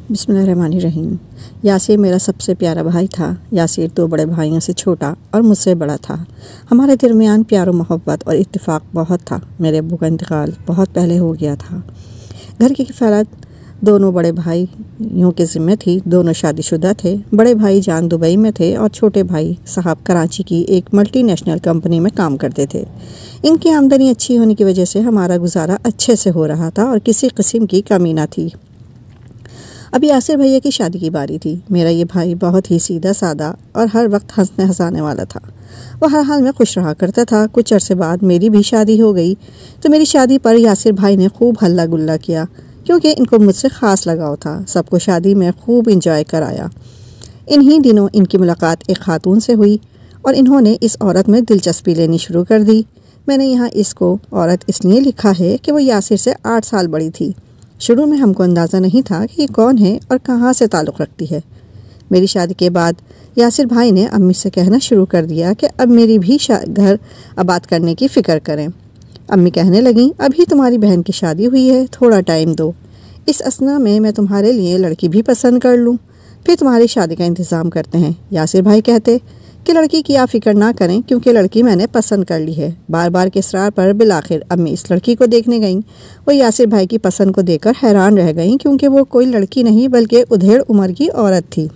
بسم اللہ الرحمن الرحیم۔ یاسر میرا سب سے پیارا بھائی تھا۔ یاسر 2 بڑے بھائیوں سے چھوٹا اور مجھ سے بڑا تھا۔ ہمارے درمیان پیار و محبت اور اتفاق بہت تھا۔ میرے ابو کا انتقال بہت پہلے ہو گیا تھا۔ گھر کی کفالت دونوں بڑے بھائیوں کے ذمہ تھی۔ دونوں شادی شدہ تھے۔ بڑے بھائی جان دبئی میں تھے اور چھوٹے بھائی صاحب کراچی کی ایک ملٹی نیشنل کمپنی میں کام کرتے تھے۔ ان کی آمدنی اچھی ہونے کی وجہ سے ہمارا گزارا اچھے سے ہو رہا تھا اور کسی قسم کی کمی نہ تھی۔ اب یاسر بھیا کی شادی کی باری تھی۔ میرا یہ بھائی بہت ہی سیدھا سادہ اور ہر وقت ہنسنے ہنسانے والا تھا۔ وہ ہر حال میں خوش رہا کرتا تھا۔ کچھ عرصے بعد میری بھی شادی ہو گئی تو میری شادی پر یاسر بھائی نے خوب ہلا گلا کیا، کیونکہ ان کو مجھ سے خاص لگاؤ تھا۔ سب کو شادی میں خوب انجوائے کرایا۔ انہی دنوں ان کی ملاقات ایک خاتون سے ہوئی اور انہوں نے اس عورت میں دلچسپی لینی شروع کر دی۔ میں نے یہاں اس کو عورت اس لیے لکھا ہے کہ وہ یاسر سے 8 سال بڑی تھی۔ شروع میں ہم کو اندازہ نہیں تھا کہ یہ کون ہے اور کہاں سے تعلق رکھتی ہے۔ میری شادی کے بعد یاسر بھائی نے امی سے کہنا شروع کر دیا کہ اب میری بھی گھر آباد کرنے کی فکر کریں۔ امی کہنے لگیں، ابھی تمہاری بہن کی شادی ہوئی ہے، تھوڑا ٹائم دو، اس اثنا میں تمہارے لیے لڑکی بھی پسند کر لوں، پھر تمہاری شادی کا انتظام کرتے ہیں۔ یاسر بھائی کہتے کہ لڑکی کی آپ فکر نہ کریں، کیونکہ لڑکی میں نے پسند کر لی ہے۔ بار بار کے اصرار پر بالآخر امی اس لڑکی کو دیکھنے گئیں۔ وہ یاسر بھائی کی پسند کو دیکھ کر حیران رہ گئیں، کیونکہ وہ کوئی لڑکی نہیں بلکہ ادھیڑ عمر کی عورت تھی،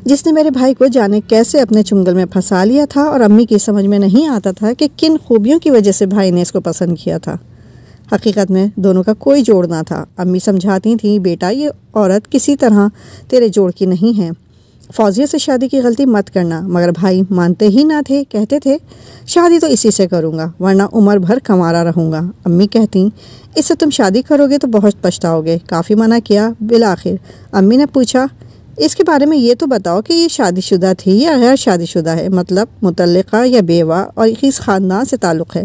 جس نے میرے بھائی کو جانے کیسے اپنے چنگل میں پھنسا لیا تھا، اور امی کی سمجھ میں نہیں آتا تھا کہ کن خوبیوں کی وجہ سے بھائی نے اس کو پسند کیا تھا۔ حقیقت میں دونوں کا کوئی جوڑ نہ تھا۔ امی سمجھاتی تھیں، بیٹا یہ عورت کسی طرح تیرے جوڑ کی نہیں ہے، فوزیہ سے شادی کی غلطی مت کرنا، مگر بھائی مانتے ہی نہ تھے۔ کہتے تھے شادی تو اسی سے کروں گا ورنہ عمر بھر کمارا رہوں گا۔ امی کہتیں اس سے تم شادی کرو گے تو بہت پچھتاؤ گے۔ کافی منع کیا، بالآخر امی نے پوچھا اس کے بارے میں یہ تو بتاؤ کہ یہ شادی شدہ تھی یا غیر شادی شدہ ہے، مطلب مطلقہ یا بیوہ، اور کس خاندان سے تعلق ہے؟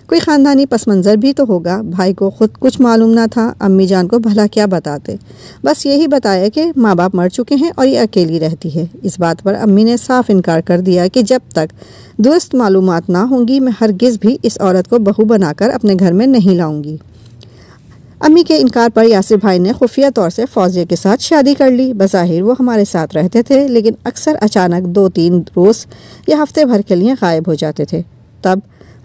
کوئی خاندانی پس منظر بھی تو ہوگا۔ بھائی کو خود کچھ معلوم نہ تھا۔ امی جان کو بھلا کیا بتاتے، بس یہی بتایا کہ ماں باپ مر چکے ہیں اور یہ اکیلی رہتی ہے۔ اس بات پر امی نے صاف انکار کر دیا کہ جب تک درست معلومات نہ ہوں گی میں ہرگز بھی اس عورت کو بہو بنا کر اپنے گھر میں نہیں لاؤں گی۔ امی کے انکار پر یاسر بھائی نے خفیہ طور سے فوزیہ کے ساتھ شادی کر لی۔ بظاہر وہ ہمارے ساتھ رہتے تھے، لیکن اکثر اچانک 2-3 روز یا ہفتے بھر کے لیے غائب ہو جاتے تھے۔ تب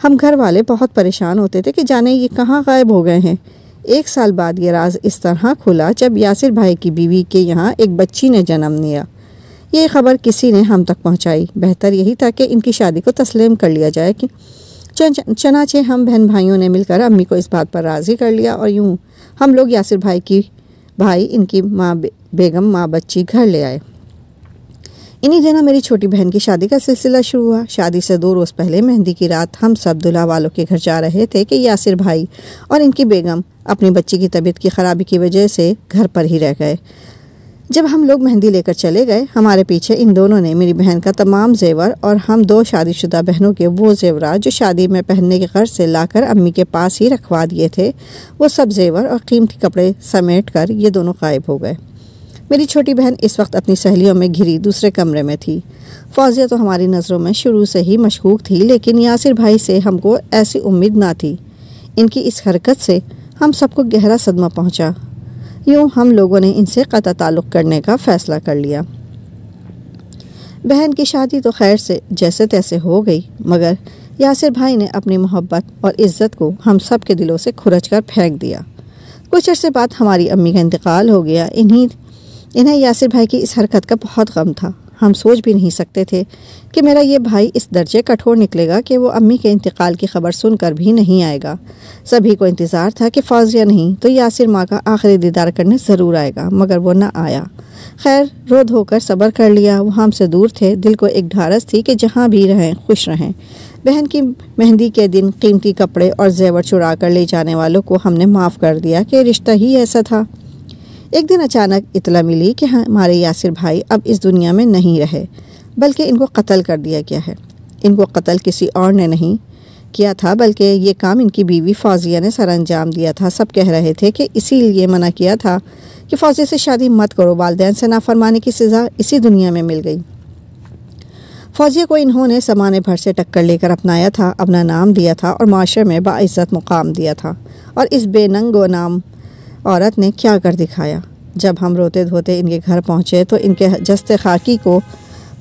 ہم گھر والے بہت پریشان ہوتے تھے کہ جانے یہ کہاں غائب ہو گئے ہیں۔ 1 سال بعد یہ راز اس طرح کھلا جب یاسر بھائی کی بیوی کے یہاں ایک بچی نے جنم لیا۔ یہ خبر کسی نے ہم تک پہنچائی۔ بہتر یہی تھا کہ ان کی شادی کو تسلیم کر لیا جائے کہ چنانچہ ہم بہن بھائیوں نے مل کر امی کو اس بات پر راضی کر لیا، اور یوں ہم لوگ یاسر بھائی ان کی ماں بیگم ماں بچی گھر لے آئے۔ انہی دنوں میری چھوٹی بہن کی شادی کا سلسلہ شروع ہوا۔ شادی سے 2 روز پہلے مہندی کی رات ہم سب دلہا والوں کے گھر جا رہے تھے کہ یاسر بھائی اور ان کی بیگم اپنی بچی کی طبیعت کی خرابی کی وجہ سے گھر پر ہی رہ گئے۔ جب ہم لوگ مہندی لے کر چلے گئے، ہمارے پیچھے ان دونوں نے میری بہن کا تمام زیور اور ہم 2 شادی شدہ بہنوں کے وہ زیورات جو شادی میں پہننے کی غرض سے لا کر امی کے پاس ہی رکھوا دیے تھے، وہ سب زیور اور قیمتی کپڑے سمیٹ کر یہ دونوں غائب ہو گئے۔ میری چھوٹی بہن اس وقت اپنی سہیلیوں میں گھری دوسرے کمرے میں تھی۔ فوزیہ تو ہماری نظروں میں شروع سے ہی مشکوک تھی، لیکن یاسر بھائی سے ہم کو ایسی امید نہ تھی۔ ان کی اس حرکت سے ہم سب کو گہرا صدمہ پہنچا۔ یوں ہم لوگوں نے ان سے قطع تعلق کرنے کا فیصلہ کر لیا۔ بہن کی شادی تو خیر سے جیسے تیسے ہو گئی، مگر یاسر بھائی نے اپنی محبت اور عزت کو ہم سب کے دلوں سے کھرچ کر پھینک دیا۔ کچھ عرصے بعد ہماری امی کا انتقال ہو گیا۔ انہیں یاسر بھائی کی اس حرکت کا بہت غم تھا۔ ہم سوچ بھی نہیں سکتے تھے کہ میرا یہ بھائی اس درجے کٹھور نکلے گا کہ وہ امی کے انتقال کی خبر سن کر بھی نہیں آئے گا۔ سبھی کو انتظار تھا کہ فوزیہ نہیں تو یاسر ماں کا آخری دیدار کرنے ضرور آئے گا، مگر وہ نہ آیا۔ خیر، رو دھو کر صبر کر لیا۔ وہ ہم سے دور تھے، دل کو ایک ڈھارس تھی کہ جہاں بھی رہیں خوش رہیں۔ بہن کی مہندی کے دن قیمتی کپڑے اور زیور چرا کر لے جانے والوں کو ہم نے معاف کر دیا کہ رشتہ ہی ایسا تھا۔ ایک دن اچانک اطلاع ملی کہ ہمارے یاسر بھائی اب اس دنیا میں نہیں رہے، بلکہ ان کو قتل کر دیا گیا ہے۔ ان کو قتل کسی اور نے نہیں کیا تھا، بلکہ یہ کام ان کی بیوی فوزیہ نے سر انجام دیا تھا۔ سب کہہ رہے تھے کہ اسی لیے منع کیا تھا کہ فوزیہ سے شادی مت کرو، والدین سے نافرمانی کی سزا اسی دنیا میں مل گئی۔ فوزیہ کو انہوں نے زمانے بھر سے ٹکر لے کر اپنایا تھا، اپنا نام دیا تھا اور معاشرے میں باعزت مقام دیا تھا، اور اس بے ننگ و نام عورت نے کیا کر دکھایا۔ جب ہم روتے دھوتے ان کے گھر پہنچے تو ان کے جسد خاکی کو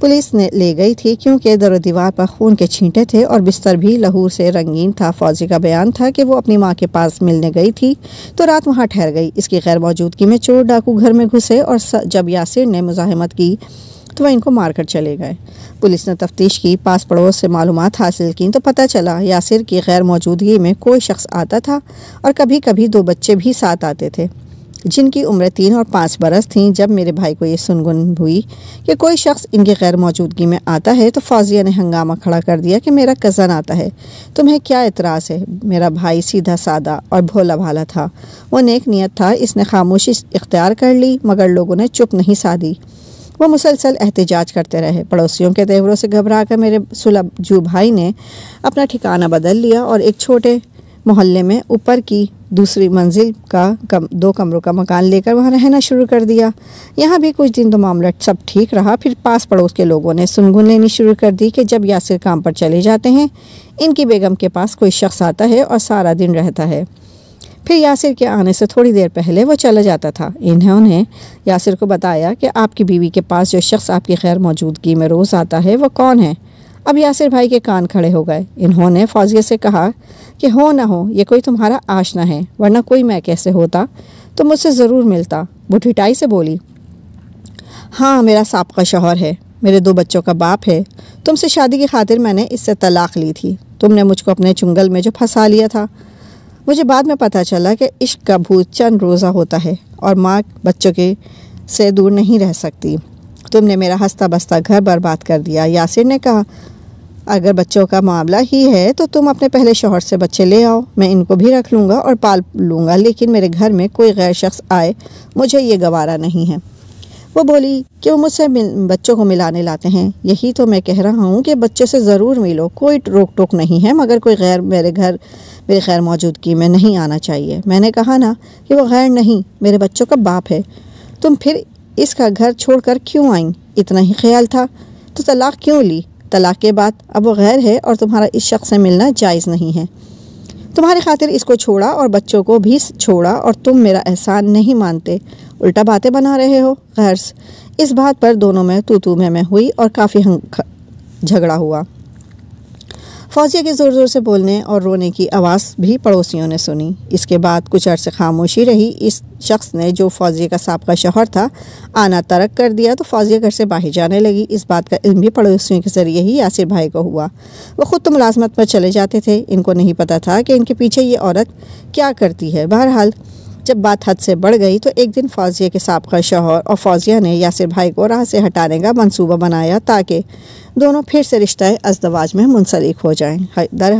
پولیس نے لے گئی تھی، کیونکہ در و دیوار پر خون کے چھینٹے تھے اور بستر بھی لہو سے رنگین تھا۔ فوزیہ کا بیان تھا کہ وہ اپنی ماں کے پاس ملنے گئی تھی تو رات وہاں ٹھہر گئی۔ اس کی غیر موجودگی میں چور ڈاکو گھر میں گھسے اور جب یاسر نے مزاحمت کی تو وہ ان کو مار کر چلے گئے۔ پولیس نے تفتیش کی، پاس پڑوس سے معلومات حاصل کی تو پتہ چلا یاسر کی غیر موجودگی میں کوئی شخص آتا تھا اور کبھی کبھی 2 بچے بھی ساتھ آتے تھے جن کی عمریں 3 اور 5 برس تھیں۔ جب میرے بھائی کو یہ سنگن ہوئی کہ کوئی شخص ان کی غیر موجودگی میں آتا ہے تو فوزیہ نے ہنگامہ کھڑا کر دیا کہ میرا کزن آتا ہے، تمہیں کیا اعتراض ہے؟ میرا بھائی سیدھا سادہ اور بھولا بھالا تھا، وہ نیک نیت تھا، اس نے خاموشی اختیار کر لی مگر لوگوں نے چپ نہیں سادھی۔ وہ مسلسل احتجاج کرتے رہے۔ پڑوسیوں کے تیوروں سے گھبرا کر میرے سلجھو بھائی نے اپنا ٹھکانہ بدل لیا اور ایک چھوٹے محلے میں اوپر کی دوسری منزل کا 2 کمروں کا مکان لے کر وہاں رہنا شروع کر دیا۔ یہاں بھی کچھ دن تو معاملہ سب ٹھیک رہا، پھر پاس پڑوس کے لوگوں نے سنگن لینی شروع کر دی کہ جب یاسر کام پر چلے جاتے ہیں ان کی بیگم کے پاس کوئی شخص آتا ہے اور سارا دن رہتا ہے، پھر یاسر کے آنے سے تھوڑی دیر پہلے وہ چلا جاتا تھا۔ انہوں نے یاسر کو بتایا کہ آپ کی بیوی کے پاس جو شخص آپ کی غیر موجودگی میں روز آتا ہے وہ کون ہے؟ اب یاسر بھائی کے کان کھڑے ہو گئے۔ انہوں نے فوزیہ سے کہا کہ ہو نہ ہو یہ کوئی تمہارا آشنا ہے، ورنہ کوئی میں کیسے ہوتا تو مجھ سے ضرور ملتا۔ وہ ٹھٹائی سے بولی، ہاں میرا سابقہ شوہر ہے، میرے 2 بچوں کا باپ ہے، تم سے شادی کی خاطر میں نے اس سے طلاق لی تھی، تم نے مجھ کو اپنے چنگل میں جو پھنسا لیا تھا۔ مجھے بعد میں پتہ چلا کہ عشق کا بھوت چند روزہ ہوتا ہے اور ماں بچوں کے سے دور نہیں رہ سکتی۔ تم نے میرا ہنستا بستا گھر برباد کر دیا۔ یاسر نے کہا، اگر بچوں کا معاملہ ہی ہے تو تم اپنے پہلے شوہر سے بچے لے آؤ، میں ان کو بھی رکھ لوں گا اور پال لوں گا، لیکن میرے گھر میں کوئی غیر شخص آئے مجھے یہ گوارا نہیں ہے۔ وہ بولی کہ وہ مجھ سے بچوں کو ملانے لاتے ہیں، یہی تو میں کہہ رہا ہوں کہ بچوں سے ضرور ملو، کوئی روک ٹوک نہیں ہے، مگر کوئی غیر میرے غیر موجودگی میں نہیں آنا چاہیے۔ میں نے کہا نا کہ وہ غیر نہیں، میرے بچوں کا باپ ہے، تم پھر اس کا گھر چھوڑ کر کیوں آئیں؟ اتنا ہی خیال تھا تو طلاق کیوں لی؟ طلاق کے بعد اب وہ غیر ہے اور تمہارا اس شخص سے ملنا جائز نہیں ہے۔ تمہاری خاطر اس کو چھوڑا اور بچوں کو بھی چھوڑا اور تم میرا احسان نہیں مانتے، الٹا باتیں بنا رہے ہو۔ غرض اس بات پر دونوں میں تو میں ہوئی اور کافی جھگڑا ہوا۔ فوزیہ کے زور زور سے بولنے اور رونے کی آواز بھی پڑوسیوں نے سنی۔ اس کے بعد کچھ عرصے خاموشی رہی۔ اس شخص نے جو فوزیہ کا سابقہ شوہر تھا آنا ترک کر دیا تو فوزیہ گھر سے باہر جانے لگی۔ اس بات کا علم بھی پڑوسیوں کے ذریعے ہی یاسر بھائی کو ہوا۔ وہ خود تو ملازمت پر چلے جاتے تھے، ان کو نہیں پتہ تھا کہ ان کے پیچھے یہ عورت کیا کرتی ہے۔ بہرحال جب بات حد سے بڑھ گئی تو ایک دن فوزیہ کے سابقہ شوہر اور فوزیہ نے یاسر بھائی کو راہ سے ہٹانے کا منصوبہ بنایا تاکہ دونوں پھر سے رشتہ ازدواج میں منسلک ہو جائیں۔ در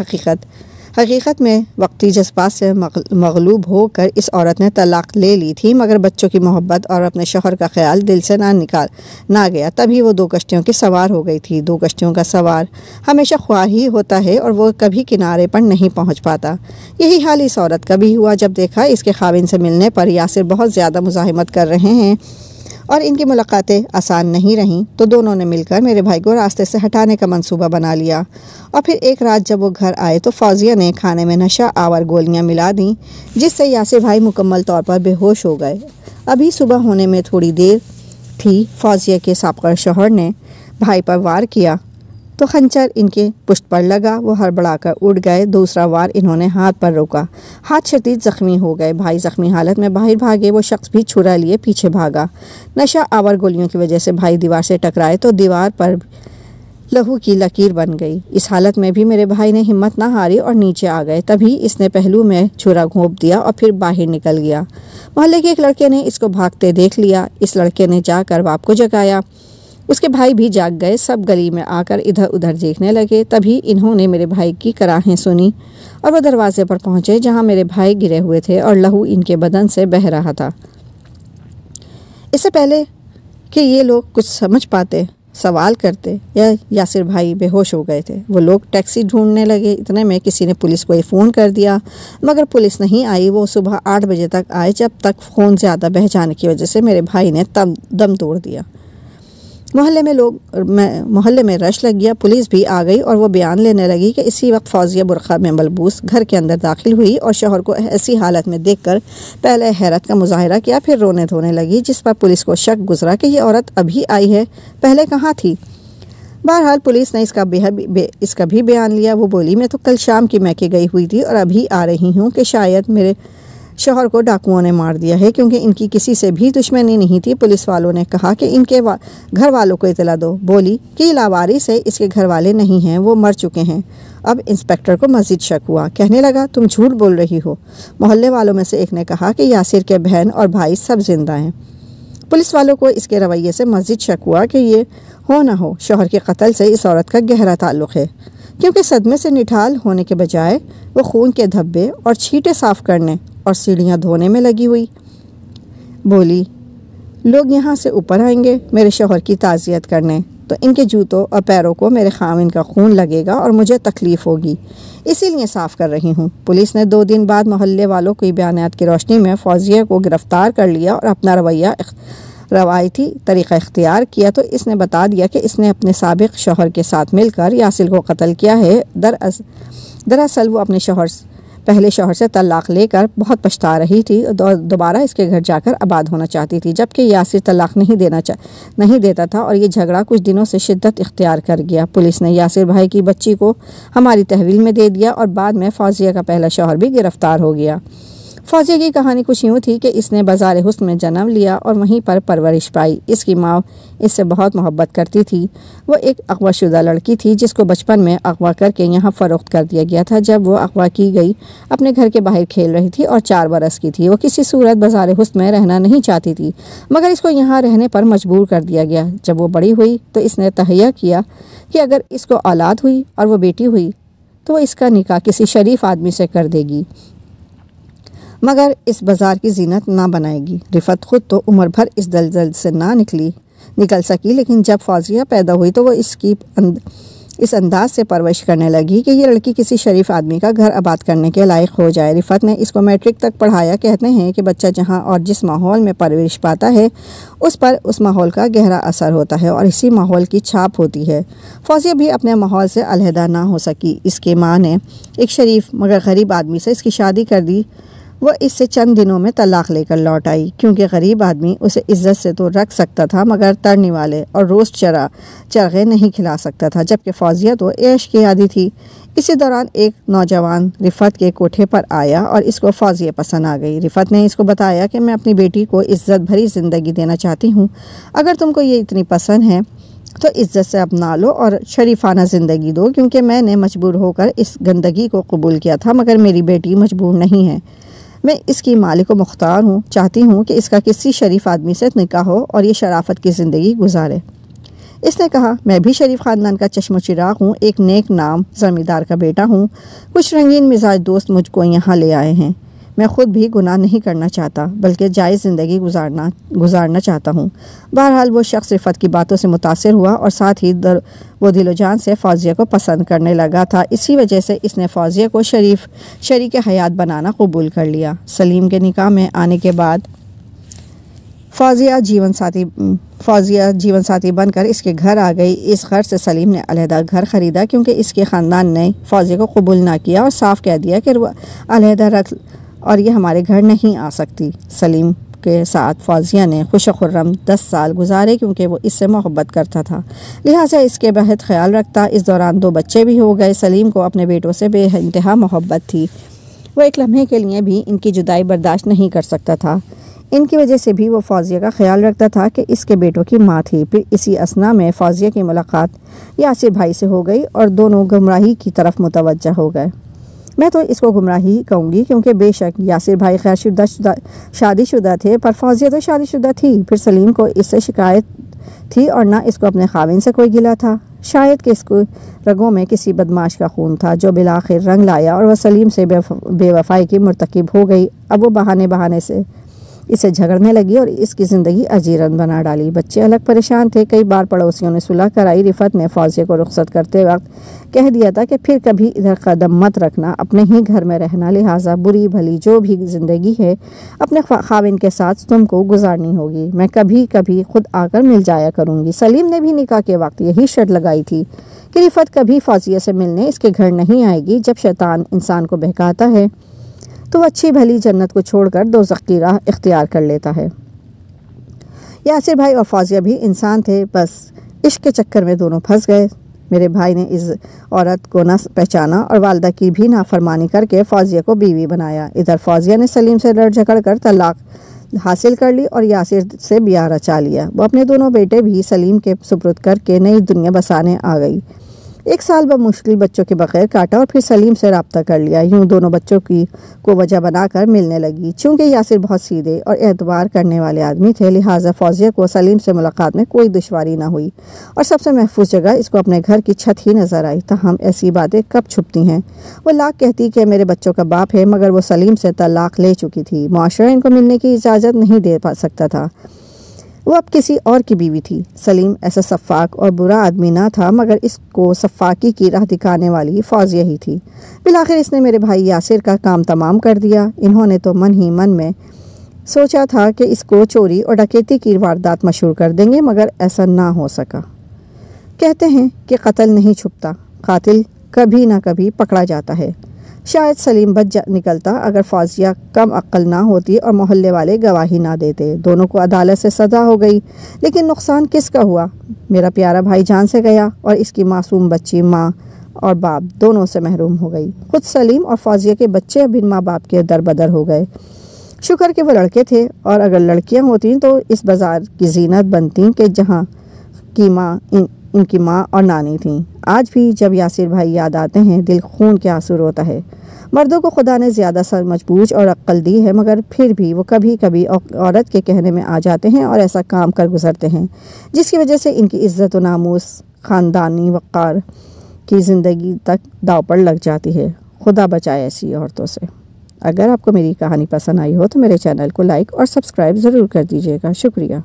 حقیقت میں وقتی جذبات سے مغلوب ہو کر اس عورت نے طلاق لے لی تھی، مگر بچوں کی محبت اور اپنے شوہر کا خیال دل سے نہ گیا۔ تبھی وہ 2 کشتیوں کی سوار ہو گئی تھی۔ 2 کشتیوں کا سوار ہمیشہ خواہ ہی ہوتا ہے اور وہ کبھی کنارے پر نہیں پہنچ پاتا۔ یہی حال اس عورت کا بھی ہوا۔ جب دیکھا اس کے خاوند سے ملنے پر یاسر بہت زیادہ مزاحمت کر رہے ہیں اور ان کی ملاقاتیں آسان نہیں رہیں تو دونوں نے مل کر میرے بھائی کو راستے سے ہٹانے کا منصوبہ بنا لیا۔ اور پھر ایک رات جب وہ گھر آئے تو فوزیہ نے کھانے میں نشہ آور گولیاں ملا دیں جس سے یاسر بھائی مکمل طور پر بے ہوش ہو گئے۔ ابھی صبح ہونے میں تھوڑی دیر تھی، فوزیہ کے سابقہ شوہر نے بھائی پر وار کیا تو خنجر ان کے پشت پر لگا، وہ ہڑبڑا کر اڑ گئے۔ دوسرا وار انہوں نے ہاتھ پر روکا، ہاتھ شدید زخمی ہو گئے۔ بھائی زخمی حالت میں باہر بھاگے، وہ شخص بھی چھرا لیے پیچھے بھاگا۔ نشہ آور گولیوں کی وجہ سے بھائی دیوار سے ٹکرائے تو دیوار پر لہو کی لکیر بن گئی۔ اس حالت میں بھی میرے بھائی نے ہمت نہ ہاری اور نیچے آ گئے۔ تبھی اس نے پہلو میں چھرا گھونپ دیا اور پھر باہر نکل گیا۔ محلے کے ایک لڑکے نے اس کو بھاگتے دیکھ لیا۔ اس لڑکے نے جا کر باپ کو جگایا، اس کے بھائی بھی جاگ گئے۔ سب گلی میں آ کر ادھر ادھر دیکھنے لگے۔ تبھی انہوں نے میرے بھائی کی کراہیں سنی اور وہ دروازے پر پہنچے جہاں میرے بھائی گرے ہوئے تھے اور لہو ان کے بدن سے بہہ رہا تھا۔ اس سے پہلے کہ یہ لوگ کچھ سمجھ پاتے، سوال کرتے یا یاسر بھائی بے ہوش ہو گئے تھے۔ وہ لوگ ٹیکسی ڈھونڈنے لگے۔ اتنے میں کسی نے پولیس کو فون کر دیا، مگر پولیس نہیں آئی۔ وہ صبح 8 بجے تک آئے، جب تک خون زیادہ بہہ جانے کی وجہ سے میرے بھائی نے دم توڑ دیا۔ محلے میں رش لگ گیا، پولیس بھی آ گئی اور وہ بیان لینے لگی کہ اسی وقت فوزیہ برقع میں ملبوس گھر کے اندر داخل ہوئی اور شوہر کو ایسی حالت میں دیکھ کر پہلے حیرت کا مظاہرہ کیا، پھر رونے دھونے لگی، جس پر پولیس کو شک گزرا کہ یہ عورت ابھی آئی ہے، پہلے کہاں تھی۔ بہرحال پولیس نے اس کا بھی بیان لیا۔ وہ بولی، میں تو کل شام کی میکے گئی ہوئی تھی اور ابھی آ رہی ہوں کہ شاید میرے شوہر کو ڈاکوؤں نے مار دیا ہے، کیونکہ ان کی کسی سے بھی دشمنی نہیں تھی۔ پولیس والوں نے کہا کہ ان کے گھر والوں کو اطلاع دو۔ بولی کہ لاوارث ہے، اس کے گھر والے نہیں ہیں، وہ مر چکے ہیں۔ اب انسپکٹر کو مزید شک ہوا، کہنے لگا، تم جھوٹ بول رہی ہو۔ محلے والوں میں سے ایک نے کہا کہ یاسر کے بہن اور بھائی سب زندہ ہیں۔ پولیس والوں کو اس کے رویے سے مزید شک ہوا کہ یہ ہو نہ ہو شوہر کے قتل سے اس عورت کا گہرا تعلق ہے، کیونکہ صدمے سے نٹھال ہونے کے بجائے وہ خون کے دھبے اور چھینٹے صاف کرنے اور سیڑھیاں دھونے میں لگی ہوئی۔ بولی، لوگ یہاں سے اوپر آئیں گے میرے شوہر کی تعزیت کرنے، تو ان کے جوتوں اور پیروں کو میرے خاوند کا خون لگے گا اور مجھے تکلیف ہوگی، اسی لیے صاف کر رہی ہوں۔ پولیس نے 2 دن بعد محلے والوں کی بیانات کی روشنی میں فوزیہ کو گرفتار کر لیا اور اپنا روایتی طریقہ اختیار کیا، تو اس نے بتا دیا کہ اس نے اپنے سابق شوہر کے ساتھ مل کر یاسر کو قتل کیا ہے۔ دراصل وہ اپنے پہلے شوہر سے طلاق لے کر بہت پچھتا رہی تھی، دوبارہ اس کے گھر جا کر آباد ہونا چاہتی تھی، جبکہ یاسر طلاق نہیں دیتا تھا اور یہ جھگڑا کچھ دنوں سے شدت اختیار کر گیا۔ پولیس نے یاسر بھائی کی بچی کو ہماری تحویل میں دے دیا اور بعد میں فوزیہ کا پہلا شوہر بھی گرفتار ہو گیا۔ فوزیہ کی کہانی کچھ یوں تھی کہ اس نے بازار حسن میں جنم لیا اور وہیں پر پرورش پائی۔ اس کی ماں اس سے بہت محبت کرتی تھی۔ وہ ایک اغوا شدہ لڑکی تھی جس کو بچپن میں اغوا کر کے یہاں فروخت کر دیا گیا تھا۔ جب وہ اغوا کی گئی اپنے گھر کے باہر کھیل رہی تھی اور 4 برس کی تھی۔ وہ کسی صورت بازار حسن میں رہنا نہیں چاہتی تھی، مگر اس کو یہاں رہنے پر مجبور کر دیا گیا۔ جب وہ بڑی ہوئی تو اس نے تہیہ کیا کہ اگر اس کو اولاد ہوئی اور وہ بیٹی ہوئی تو وہ اس کا نکاح کسی شریف آدمی سے کر دے گی، مگر اس بازار کی زینت نہ بنائے گی۔ رفت خود تو عمر بھر اس دلدل سے نہ نکل سکی، لیکن جب فوزیہ پیدا ہوئی تو وہ اس انداز سے پرورش کرنے لگی کہ یہ لڑکی کسی شریف آدمی کا گھر آباد کرنے کے لائق ہو جائے۔ رفت نے اس کو میٹرک تک پڑھایا۔ کہتے ہیں کہ بچہ جہاں اور جس ماحول میں پرورش پاتا ہے اس پر اس ماحول کا گہرا اثر ہوتا ہے اور اسی ماحول کی چھاپ ہوتی ہے۔ فوزیہ بھی اپنے ماحول سے علیحدہ نہ ہو سکی۔ اس کی ماں نے ایک شریف مگر غریب آدمی سے اس کی شادی کر دی۔ وہ اس سے چند دنوں میں طلاق لے کر لوٹ آئی، کیونکہ غریب آدمی اسے عزت سے تو رکھ سکتا تھا مگر ترنی والے اور روز چرغے نہیں کھلا سکتا تھا، جبکہ فوزیہ تو عیش کی عادی تھی۔ اسی دوران ایک نوجوان رفت کے کوٹھے پر آیا اور اس کو فوزیہ پسند آ گئی۔ رفت نے اس کو بتایا کہ میں اپنی بیٹی کو عزت بھری زندگی دینا چاہتی ہوں، اگر تم کو یہ اتنی پسند ہے تو عزت سے اپنا لو اور شریفانہ زندگی دو، کیونکہ میں نے مجبور ہو کر اس گندگی کو قبول کیا تھا، مگر میری بیٹی مجبور نہیں ہے۔ میں اس کی مالک و مختار ہوں، چاہتی ہوں کہ اس کا کسی شریف آدمی سے نکاح ہو اور یہ شرافت کی زندگی گزارے۔ اس نے کہا، میں بھی شریف خاندان کا چشم و چراغ ہوں، ایک نیک نام زمیندار کا بیٹا ہوں، کچھ رنگین مزاج دوست مجھ کو یہاں لے آئے ہیں۔ میں خود بھی گناہ نہیں کرنا چاہتا، بلکہ جائز زندگی گزارنا چاہتا ہوں۔ بہرحال وہ شخص رفت کی باتوں سے متاثر ہوا اور ساتھ ہی وہ دل و جان سے فوزیہ کو پسند کرنے لگا تھا۔ اسی وجہ سے اس نے فوزیہ کو شریک حیات بنانا قبول کر لیا۔ سلیم کے نکاح میں آنے کے بعد فوزیہ جیون ساتھی بن کر اس کے گھر آ گئی۔ اس غرض سے سلیم نے علیحدہ گھر خریدا، کیونکہ اس کے خاندان نے فوزیہ کو قبول نہ کیا اور صاف کہہ دیا کہ علیحدہ رکھ اور یہ ہمارے گھر نہیں آ سکتی۔ سلیم کے ساتھ فوزیہ نے خوش و خرم 10 سال گزارے، کیونکہ وہ اس سے محبت کرتا تھا، لہٰذا اس کے بہت خیال رکھتا۔ اس دوران 2 بچے بھی ہو گئے۔ سلیم کو اپنے بیٹوں سے بے انتہا محبت تھی، وہ ایک لمحے کے لیے بھی ان کی جدائی برداشت نہیں کر سکتا تھا۔ ان کی وجہ سے بھی وہ فوزیہ کا خیال رکھتا تھا کہ اس کے بیٹوں کی ماں تھی۔ پھر اسی اثنا میں فوزیہ کی ملاقات یاسر بھائی سے ہو گئی اور دونوں گمراہی کی طرف متوجہ ہو گئے۔ میں تو اس کو گمراہی کہوں گی، کیونکہ بے شک یاسر بھائی خیر شادی شدہ تھے، پر فوزیہ تو شادی شدہ تھی۔ پھر سلیم کو اس سے شکایت تھی اور نہ اس کو اپنے خاوند سے کوئی گلہ تھا۔ شاید کہ اس کو رگوں میں کسی بدماش کا خون تھا جو بالآخر رنگ لایا اور وہ سلیم سے بے وفائی کی مرتکب ہو گئی۔ اب وہ بہانے سے اسے جھگڑنے لگی اور اس کی زندگی اجیرن بنا ڈالی۔ بچے الگ پریشان تھے۔ کئی بار پڑوسیوں نے صلح کرائی۔ رفعت نے فوزیہ کو رخصت کرتے وقت کہہ دیا تھا کہ پھر کبھی ادھر قدم مت رکھنا، اپنے ہی گھر میں رہنا، لہٰذا بری بھلی جو بھی زندگی ہے اپنے خاوند کے ساتھ تم کو گزارنی ہوگی، میں کبھی کبھی خود آ کر مل جایا کروں گی۔ سلیم نے بھی نکاح کے وقت یہی شرط لگائی تھی کہ رفعت کبھی فوزیہ سے ملنے اس کے گھر نہیں آئے گی۔ جب شیطان انسان کو بہکاتا ہے تو وہ اچھی بھلی جنت کو چھوڑ کر دوزخ کی راہ اختیار کر لیتا ہے۔ یاسر بھائی اور فوزیہ بھی انسان تھے، بس عشق کے چکر میں دونوں پھنس گئے۔ میرے بھائی نے اس عورت کو نہ پہچانا اور والدہ کی بھی نافرمانی کر کے فوزیہ کو بیوی بنایا۔ ادھر فوزیہ نے سلیم سے لڑ جھگڑ کر طلاق حاصل کر لی اور یاسر سے بیاہ رچا لیا۔ وہ اپنے دونوں بیٹے بھی سلیم کے سپرد کر کے نئی دنیا بسانے آ گئی۔ 1 سال بمشکل بچوں کے بغیر کاٹا اور پھر سلیم سے رابطہ کر لیا۔ یوں دونوں بچوں کو وجہ بنا کر ملنے لگی۔ چونکہ یاسر بہت سیدھے اور اعتبار کرنے والے آدمی تھے، لہٰذا فوزیہ کو سلیم سے ملاقات میں کوئی دشواری نہ ہوئی اور سب سے محفوظ جگہ اس کو اپنے گھر کی چھت ہی نظر آئی۔ تاہم ایسی باتیں کب چھپتی ہیں؟ وہ لاکھ کہتی کہ میرے بچوں کا باپ ہے، مگر وہ سلیم سے طلاق لے چکی تھی۔ معاشرہ ان کو ملنے کی اجازت نہیں دے سکتا تھا۔ وہ اب کسی اور کی بیوی تھی۔ سلیم ایسا سفاک اور برا آدمی نہ تھا، مگر اس کو سفاکی کی راہ دکھانے والی فوزیہ ہی تھی۔ بالآخر اس نے میرے بھائی یاسر کا کام تمام کر دیا۔ انہوں نے تو من ہی من میں سوچا تھا کہ اس کو چوری اور ڈکیتی کی واردات مشہور کر دیں گے، مگر ایسا نہ ہو سکا۔ کہتے ہیں کہ قتل نہیں چھپتا، قاتل کبھی نہ کبھی پکڑا جاتا ہے۔ شاید سلیم بچ نکلتا اگر فوزیہ کم عقل نہ ہوتی اور محلے والے گواہی نہ دیتے۔ دونوں کو عدالت سے سزا ہو گئی، لیکن نقصان کس کا ہوا؟ میرا پیارا بھائی جان سے گیا اور اس کی معصوم بچی ماں اور باپ دونوں سے محروم ہو گئی۔ خود سلیم اور فوزیہ کے بچے بن ماں باپ کے دربدر ہو گئے۔ شکر کہ وہ لڑکے تھے، اور اگر لڑکیاں ہوتیں تو اس بازار کی زینت بنتیں کہ جہاں کی ماں ان کی ماں اور نانی تھیں۔ آج بھی جب یاسر بھائی یاد آتے ہیں دل خون کے آنسو روتا ہے۔ مردوں کو خدا نے زیادہ سمجھ بوجھ اور عقل دی ہے، مگر پھر بھی وہ کبھی کبھی عورت کے کہنے میں آ جاتے ہیں اور ایسا کام کر گزرتے ہیں جس کی وجہ سے ان کی عزت و ناموس، خاندانی وقار کی زندگی تک داؤ پر لگ جاتی ہے۔ خدا بچائے ایسی عورتوں سے۔ اگر آپ کو میری کہانی پسند آئی ہو تو میرے چینل کو لائک اور سبسکرائب ضرور کر دیجیے گا۔ شکریہ۔